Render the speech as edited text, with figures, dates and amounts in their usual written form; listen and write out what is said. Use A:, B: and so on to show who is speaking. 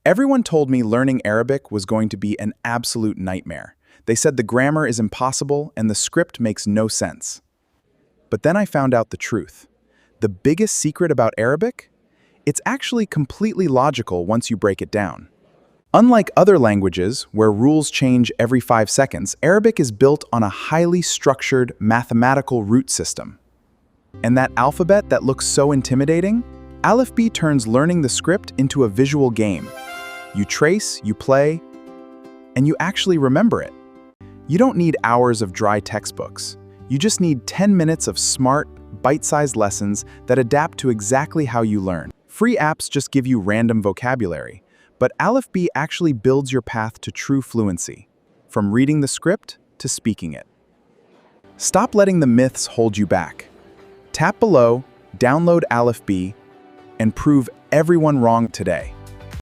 A: Everyone told me learning Arabic was going to be an absolute nightmare. They said the grammar is impossible and the script makes no sense. But then I found out the truth. The biggest secret about Arabic? It's actually completely logical once you break it down. Unlike other languages, where rules change every 5 seconds, Arabic is built on a highly structured mathematical root system. And that alphabet that looks so intimidating? Aleph B turns learning the script into a visual game. You trace, you play, and you actually remember it. You don't need hours of dry textbooks. You just need 10 minutes of smart, bite-sized lessons that adapt to exactly how you learn. Free apps just give you random vocabulary, but Aleph B actually builds your path to true fluency, from reading the script to speaking it. Stop letting the myths hold you back. Tap below, download Aleph B, and prove everyone wrong today.